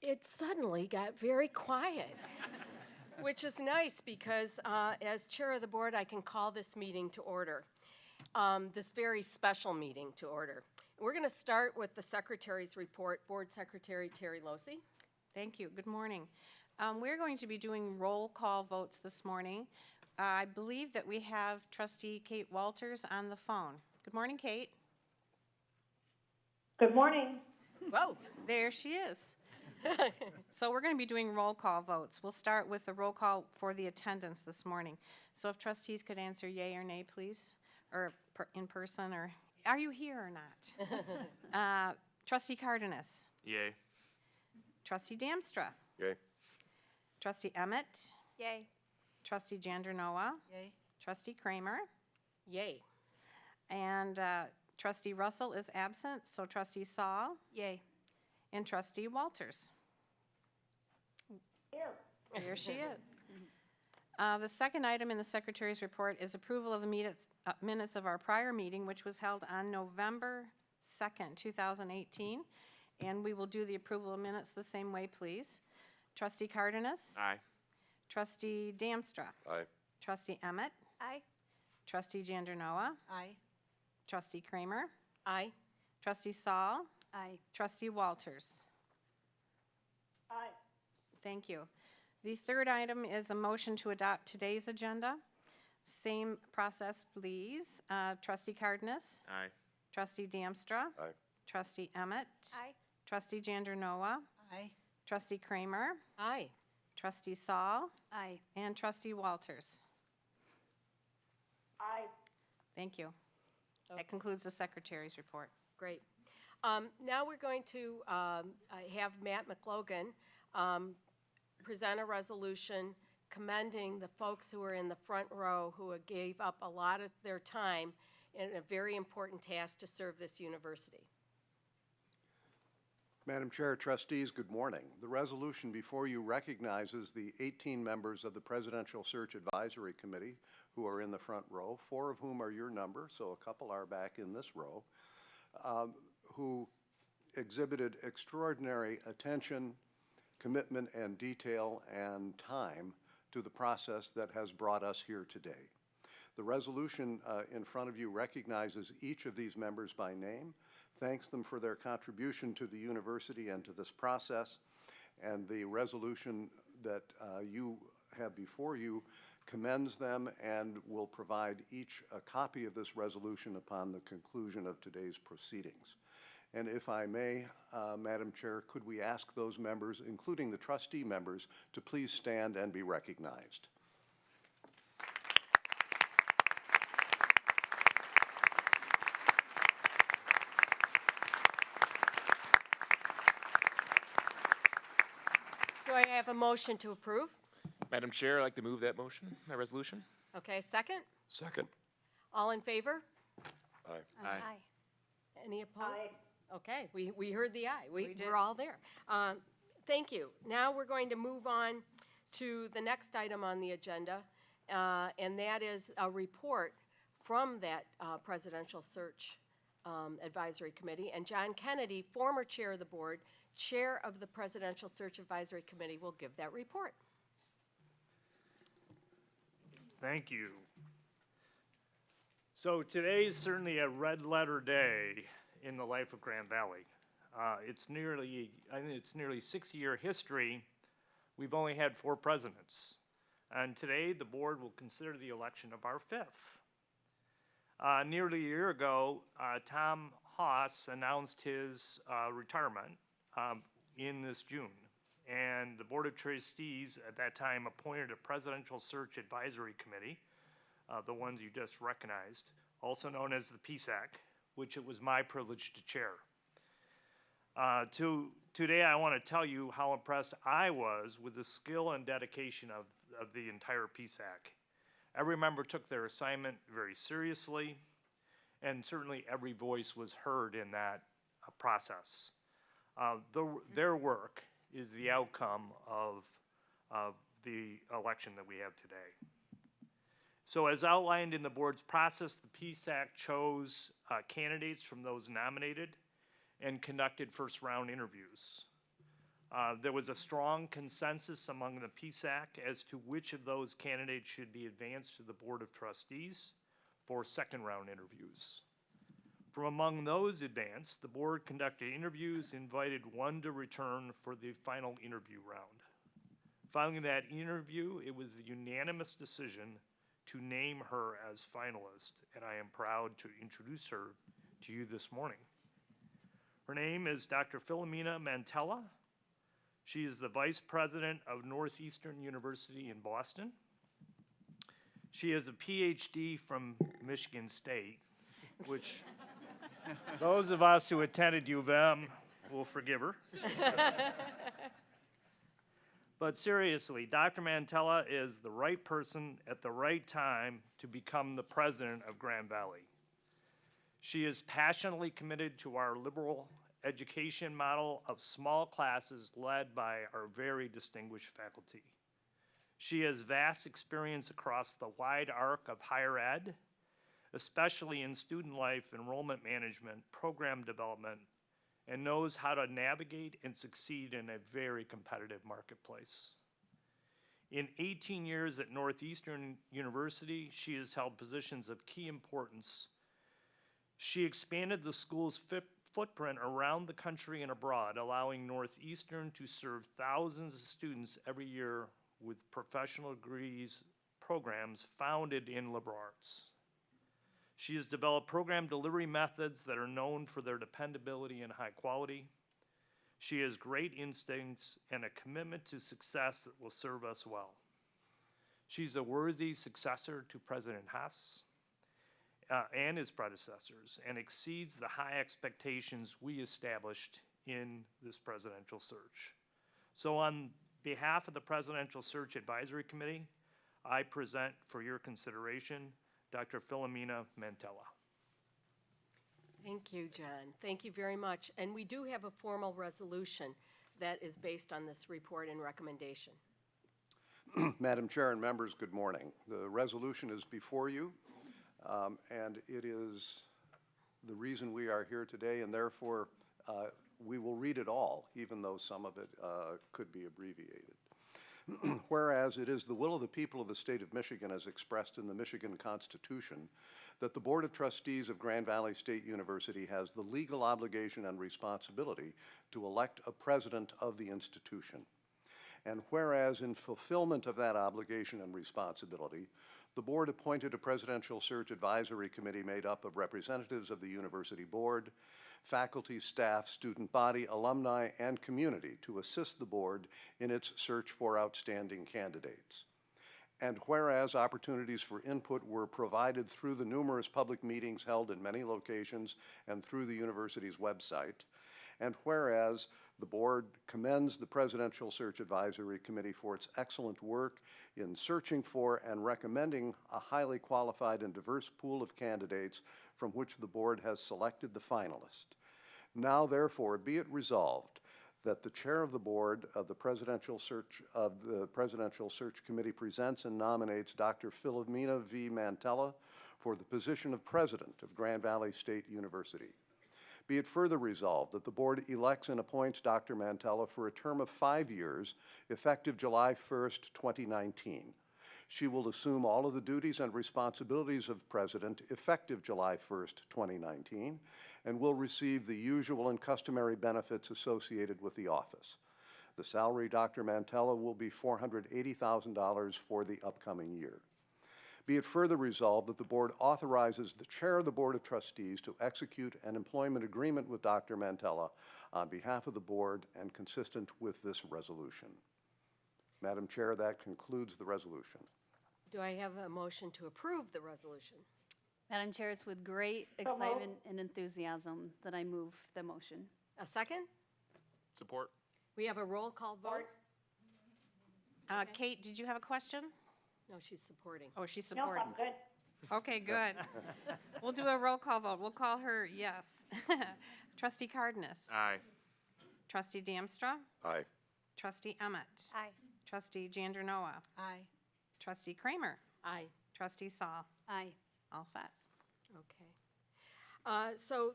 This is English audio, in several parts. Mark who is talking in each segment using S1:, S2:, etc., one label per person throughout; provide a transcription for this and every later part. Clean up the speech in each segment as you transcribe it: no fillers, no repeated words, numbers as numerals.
S1: it suddenly got very quiet, which is nice because as chair of the board, I can call this meeting to order, this very special meeting to order. We're going to start with the secretary's report. Board Secretary Terry Losey.
S2: Thank you. Good morning. We're going to be doing roll call votes this morning. I believe that we have Trustee Kate Walters on the phone. Good morning, Kate.
S3: Good morning.
S1: Whoa.
S2: There she is. So we're going to be doing roll call votes. We'll start with the roll call for the attendance this morning. So if trustees could answer yay or nay, please, or in person, or are you here or not? Trustee Cardenas.
S4: Yay.
S2: Trustee Damstra.
S4: Yay.
S2: Trustee Emmett.
S5: Yay.
S2: Trustee Jandernoa.
S5: Yay.
S2: Trustee Kramer.
S1: Yay.
S2: And Trustee Russell is absent, so Trustee Saul
S5: Yay.
S2: and Trustee Walters.
S3: Here.
S2: Here she is. The second item in the Secretary's report is approval of the minutes of our prior meeting, which was held on November 2nd, 2018. And we will do the approval of minutes the same way, please. Trustee Cardenas.
S4: Aye.
S2: Trustee Damstra.
S4: Aye.
S2: Trustee Emmett.
S5: Aye.
S2: Trustee Jandernoa.
S5: Aye.
S2: Trustee Kramer.
S1: Aye.
S2: Trustee Saul.
S5: Aye.
S2: Trustee Walters.
S3: Aye.
S2: Thank you. The third item is a motion to adopt today's agenda. Same process, please. Trustee Cardenas.
S4: Aye.
S2: Trustee Damstra.
S4: Aye.
S2: Trustee Emmett.
S5: Aye.
S2: Trustee Jandernoa.
S5: Aye.
S2: Trustee Kramer.
S1: Aye.
S2: Trustee Saul.
S5: Aye.
S2: And Trustee Walters.
S3: Aye.
S2: Thank you.
S1: Okay.
S2: That concludes the Secretary's report.
S1: Great. Now we're going to have Matt McLogan present a resolution commending the folks who are in the front row who gave up a lot of their time in a very important task to serve this university.
S6: Madam Chair, trustees, good morning. The resolution before you recognizes the 18 members of the Presidential Search Advisory Committee who are in the front row, 4 of whom are your number, so a couple are back in this row, who exhibited extraordinary attention, commitment, and detail and time to the process that has brought us here today. The resolution in front of you recognizes each of these members by name, thanks them for their contribution to the university and to this process, and the resolution that you have before you commends them and will provide each a copy of this resolution upon the conclusion of today's proceedings. And if I may, Madam Chair, could we ask those members, including the trustee members, to please stand and be recognized?
S1: Do I have a motion to approve?
S4: Madam Chair, I'd like to move that motion, that resolution.
S1: Okay, second?
S4: Second.
S1: All in favor?
S4: Aye.
S5: Aye.
S1: Any opposed?
S3: Aye.
S1: Okay, we heard the aye.
S2: We did.
S1: We're all there. Thank you. Now we're going to move on to the next item on the agenda, and that is a report from that Presidential Search Advisory Committee. And John Kennedy, former chair of the board, chair of the Presidential Search Advisory Committee, will give that report.
S7: Thank you. So today is certainly a red letter day in the life of Grand Valley. It's nearly 6-year history. We've only had 4 presidents. And today the board will consider the election of our 5th. Nearly a year ago, Tom Haas announced his retirement in this June. And the Board of Trustees at that time appointed a Presidential Search Advisory Committee, the ones you just recognized, also known as the PSAC, which it was my privilege to chair. Today I want to tell you how impressed I was with the skill and dedication of the entire PSAC. Every member took their assignment very seriously, and certainly every voice was heard in that process. Their work is the outcome of the election that we have today. So as outlined in the board's process, the PSAC chose candidates from those nominated and conducted first round interviews. There was a strong consensus among the PSAC as to which of those candidates should be advanced to the Board of Trustees for second-round interviews. From among those advanced, the board conducted interviews, invited one to return for the final interview round. Following that interview, it was the unanimous decision to name her as finalist, and I am proud to introduce her to you this morning. Her name is Dr. Philomena Mantella. She is the Vice President of Northeastern University in Boston. She has a PhD from Michigan State, which those of us who attended U of M will forgive her. But seriously, Dr. Mantella is the right person at the right time to become the president of Grand Valley. She is passionately committed to our liberal education model of small classes led by our very distinguished faculty. She has vast experience across the wide arc of higher ed, especially in student life, enrollment management, program development, and knows how to navigate and succeed in a very competitive marketplace. In 18 years at Northeastern University, she has held positions of key importance. She expanded the school's footprint around the country and abroad, allowing Northeastern to serve thousands of students every year with professional degrees programs founded in liberal arts. She has developed program delivery methods that are known for their dependability and high quality. She has great instincts and a commitment to success that will serve us well. She's a worthy successor to President Haas and his predecessors, and exceeds the high expectations we established in this presidential search. So on behalf of the Presidential Search Advisory Committee, I present for your consideration Dr. Philomena Mantella.
S1: Thank you, John. Thank you very much. And we do have a formal resolution that is based on this report and recommendation.
S6: Madam Chair and members, good morning. The resolution is before you, and it is the reason we are here today, and therefore we will read it all, even though some of it could be abbreviated. Whereas it is the will of the people of the state of Michigan as expressed in the Michigan Constitution that the Board of Trustees of Grand Valley State University has the legal obligation and responsibility to elect a president of the institution. And whereas in fulfillment of that obligation and responsibility, the board appointed a presidential search advisory committee made up of representatives of the university board, faculty, staff, student body, alumni, and community to assist the board in its search for outstanding candidates. And whereas opportunities for input were provided through the numerous public meetings held in many locations and through the university's website, and whereas the board commends the Presidential Search Advisory Committee for its excellent work in searching for and recommending a highly qualified and diverse pool of candidates from which the board has selected the finalist. Now, therefore, be it resolved that the chair of the board of the Presidential Search Committee presents and nominates Dr. Philomena V. Mantella for the position of president of Grand Valley State University. Be it further resolved that the board elects and appoints Dr. Mantella for a term of 5 years, effective July 1st, 2019. She will assume all of the duties and responsibilities of president effective July 1st, 2019, and will receive the usual and customary benefits associated with the office. The salary Dr. Mantella will be $480,000 for the upcoming year. Be it further resolved that the board authorizes the chair of the Board of Trustees to execute an employment agreement with Dr. Mantella on behalf of the board and consistent with this resolution. Madam Chair, that concludes the resolution.
S1: Do I have a motion to approve the resolution?
S5: Madam Chair, it's with great excitement and enthusiasm that I move the motion.
S1: A second?
S4: Support.
S1: We have a roll call vote?
S2: Kate, did you have a question?
S1: No, she's supporting.
S2: Oh, she's
S3: Nope,
S2: supporting.
S3: I'm good.
S2: Okay, good. We'll do a roll call vote. We'll call her yes. Trustee Cardenas.
S4: Aye.
S2: Trustee Damstra.
S6: Aye.
S2: Trustee Emmett.
S5: Aye.
S2: Trustee Jandranoa.
S5: Aye.
S2: Trustee Kramer.
S1: Aye.
S2: Trustee Saul.
S5: Aye.
S2: All set.
S1: Okay. So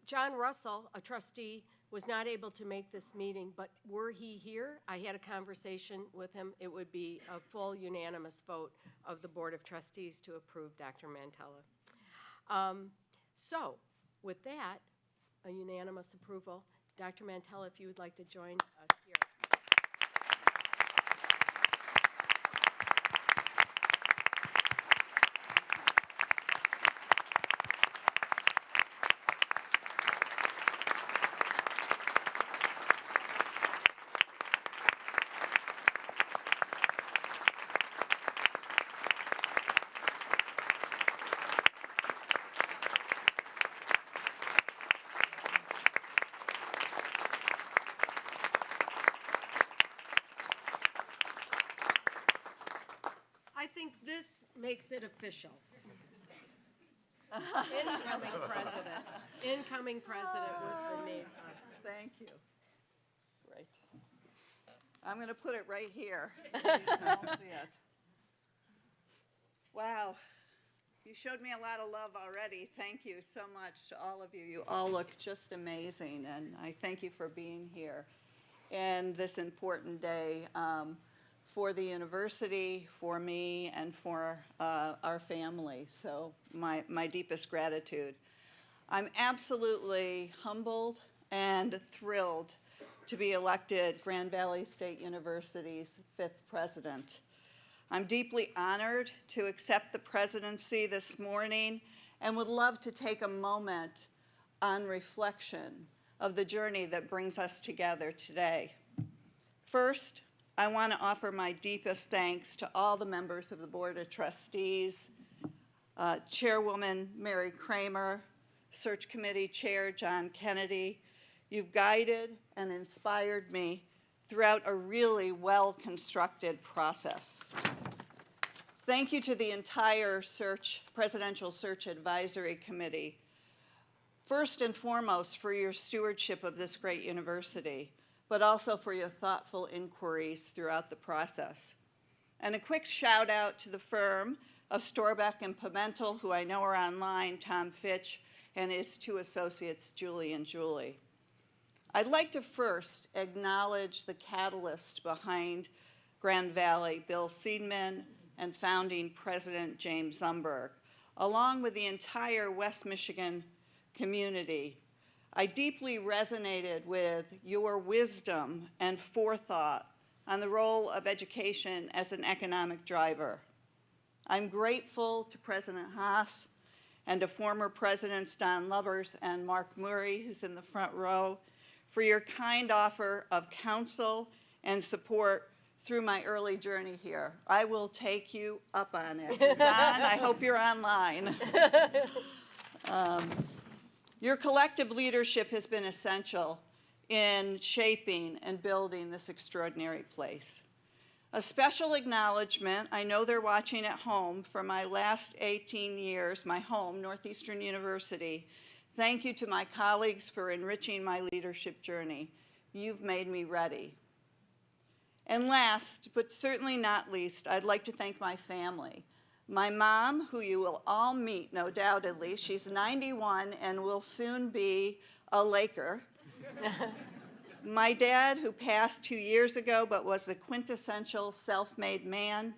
S1: John Russell, a trustee, was not able to make this meeting, but were he here, I had a conversation with him, it would be a full unanimous vote of the Board of Trustees to approve Dr. Mantella. So, with that, a unanimous approval. Dr. Mantella, if you would like to join us here. I think this makes it official. Incoming president. Incoming president with the name on.
S8: Thank you. Right. I'm going to put it right here so you can all see it. Wow. You showed me a lot of love already. Thank you so much to all of you. You all look just amazing, and I thank you for being here and this important day for the university, for me, and for our family. So my deepest gratitude. I'm absolutely humbled and thrilled to be elected Grand Valley State University's 5th president. I'm deeply honored to accept the presidency this morning and would love to take a moment on reflection of the journey that brings us together today. First, I want to offer my deepest thanks to all the members of the Board of Trustees, Chairwoman Mary Kramer, Search Committee Chair John Kennedy. You've guided and inspired me throughout a really well-constructed process. Thank you to the entire Presidential Search Advisory Committee, first and foremost for your stewardship of this great university, but also for your thoughtful inquiries throughout the process. And a quick shout out to the firm of Storbeck and Pimentel, who I know are online, Tom Fitch, and his 2 associates, Julie and Julie. I'd like to first acknowledge the catalyst behind Grand Valley, Bill Seidman, and founding President James Zumberg, along with the entire West Michigan community. I deeply resonated with your wisdom and forethought on the role of education as an economic driver. I'm grateful to President Haas and to former Presidents Don Lubbers and Mark Murray, who's in the front row, for your kind offer of counsel and support through my early journey here. I will take you up on it. Don, I hope you're online. Your collective leadership has been essential in shaping and building this extraordinary place. A special acknowledgement, I know they're watching at home, for my last 18 years, my home, Northeastern University. Thank you to my colleagues for enriching my leadership journey. You've made me ready. And last, but certainly not least, I'd like to thank my family. My mom, who you will all meet, no doubtedly. She's 91 and will soon be a Laker. My dad, who passed 2 years ago but was the quintessential self-made man.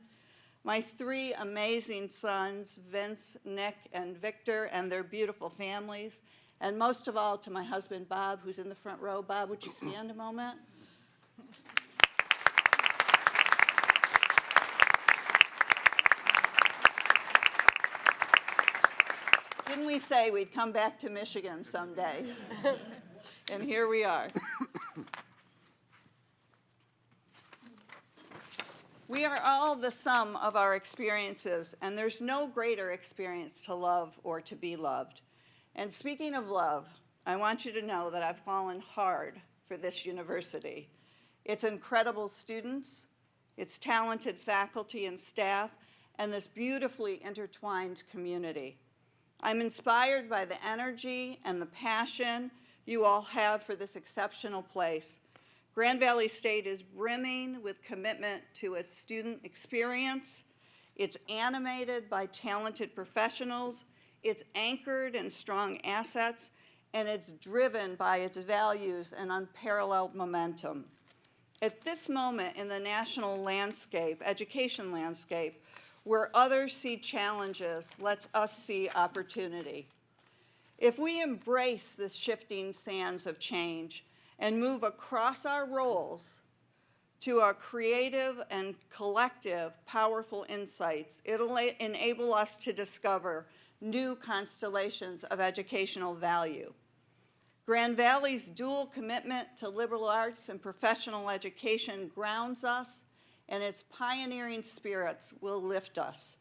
S8: My 3 amazing sons, Vince, Nick, and Victor, and their beautiful families. And most of all, to my husband, Bob, who's in the front row. Bob, would you stand a moment? Didn't we say we'd come back to Michigan someday? And here we are. We are all the sum of our experiences, and there's no greater experience to love or to be loved. And speaking of love, I want you to know that I've fallen hard for this university. Its incredible students, its talented faculty and staff, and this beautifully intertwined community. I'm inspired by the energy and the passion you all have for this exceptional place. Grand Valley State is brimming with commitment to its student experience. It's animated by talented professionals. It's anchored in strong assets. and it's driven by its values and unparalleled momentum. At this moment in the national landscape, education landscape, where others see challenges, let us see opportunity. If we embrace the shifting sands of change and move across our roles to our creative and collective powerful insights, it'll enable us to discover new constellations of educational value. Grand Valley's dual commitment to liberal arts and professional education grounds us, and its pioneering spirits will lift us.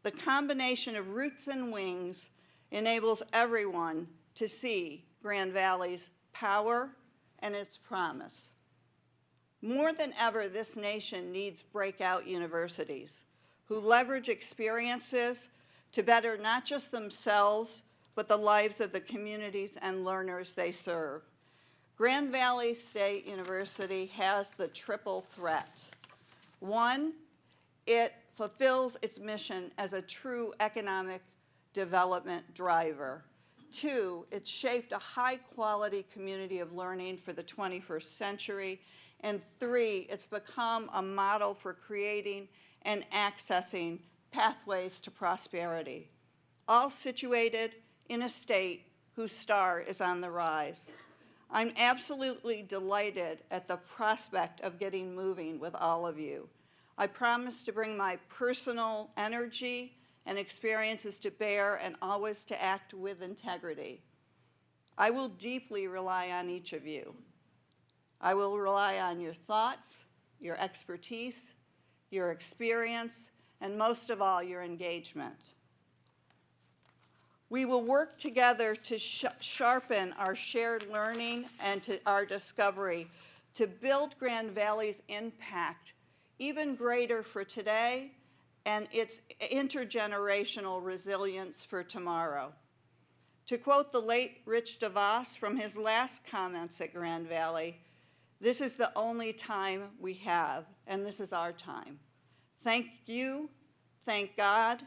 S8: The combination of roots and wings enables everyone to see Grand Valley's power and its promise. More than ever, this nation needs breakout universities who leverage experiences to better not just themselves, but the lives of the communities and learners they serve. Grand Valley State University has the triple threat. One, it fulfills its mission as a true economic development driver. Two, it's shaped a high-quality community of learning for the 21st century. And three, it's become a model for creating and accessing pathways to prosperity, all situated in a state whose star is on the rise. I'm absolutely delighted at the prospect of getting moving with all of you. I promise to bring my personal energy and experiences to bear and always to act with integrity. I will deeply rely on each of you. I will rely on your thoughts, your expertise, your experience, and most of all, your engagement. We will work together to sharpen our shared learning and to our discovery to build Grand Valley's impact even greater for today and its intergenerational resilience for tomorrow. To quote the late Rich DeVos from his last comments at Grand Valley, this is the only time we have, and this is our time. Thank you, thank God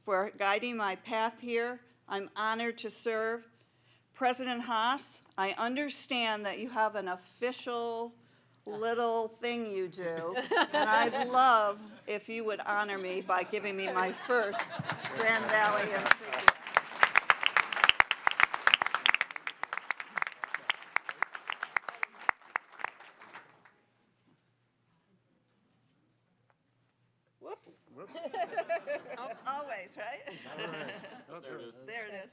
S8: for guiding my path here. I'm honored to serve. President Haas, I understand that you have an official little thing you do, and I'd love if you would honor me by giving me my first Grand Valley insignia.
S1: Whoops.
S8: Always, right?
S4: There it is.
S8: There it is.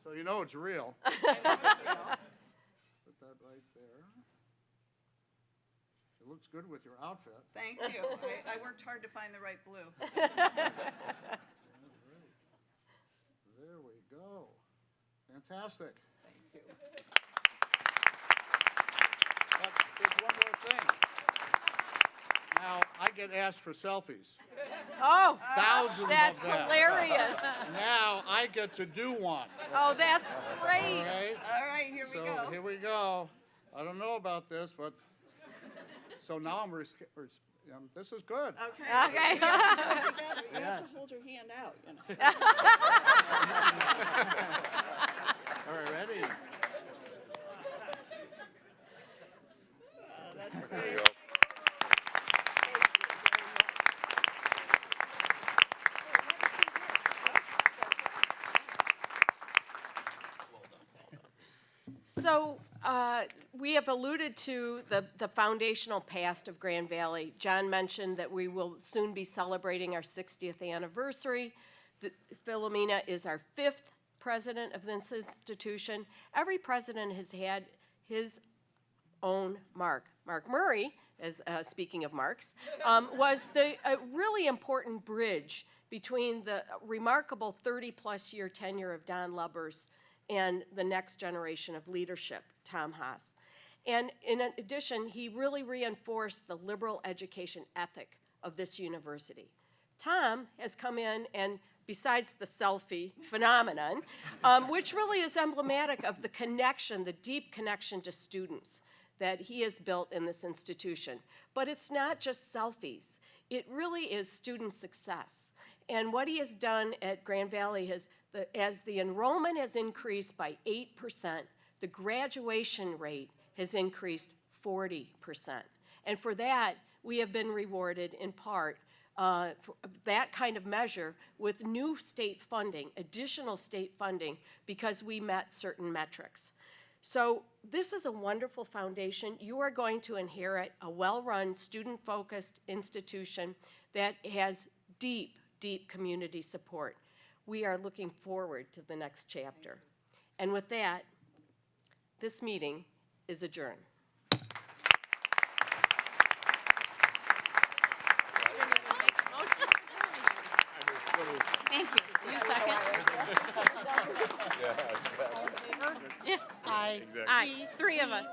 S9: So you know it's real. Put that right there. It looks good with your outfit.
S8: Thank you. I worked hard to find the right blue.
S9: There we go. Fantastic.
S8: Thank you.
S9: But there's one more thing. Now, I get asked for selfies.
S1: Oh,
S9: Thousands
S1: that's
S9: of them.
S1: hilarious.
S9: Now I get to do one.
S1: Oh, that's great.
S9: All right?
S8: All right, here we
S9: So
S8: go.
S9: here we go. I don't know about this, but so now I'm this is good.
S8: Okay.
S1: Okay.
S8: You have to hold your hand out, you know.
S9: All right, ready?
S8: That's
S4: There you
S8: great.
S4: go.
S1: So we have alluded to the foundational past of Grand Valley. John mentioned that we will soon be celebrating our 60th anniversary. Philomena is our 5th president of this institution. Every president has had his own mark. Mark Murray, as speaking of marks, was the really important bridge between the remarkable 30-plus year tenure of Don Lubbers and the next generation of leadership, Tom Haas. And in addition, he really reinforced the liberal education ethic of this university. Tom has come in and, besides the selfie phenomenon, which really is emblematic of the connection, the deep connection to students that he has built in this institution. But it's not just selfies. It really is student success. And what he has done at Grand Valley is, as the enrollment has increased by 8%, the graduation rate has increased 40%. And for that, we have been rewarded in part, for that kind of measure, with new state funding, additional state funding, because we met certain metrics. So this is a wonderful foundation. You are going to inherit a well-run, student-focused institution that has deep, deep community support. We are looking forward to the next chapter. And with that, this meeting is adjourned.
S2: Thank you. You second? Aye.
S4: Exactly.
S2: Aye, 3 of us.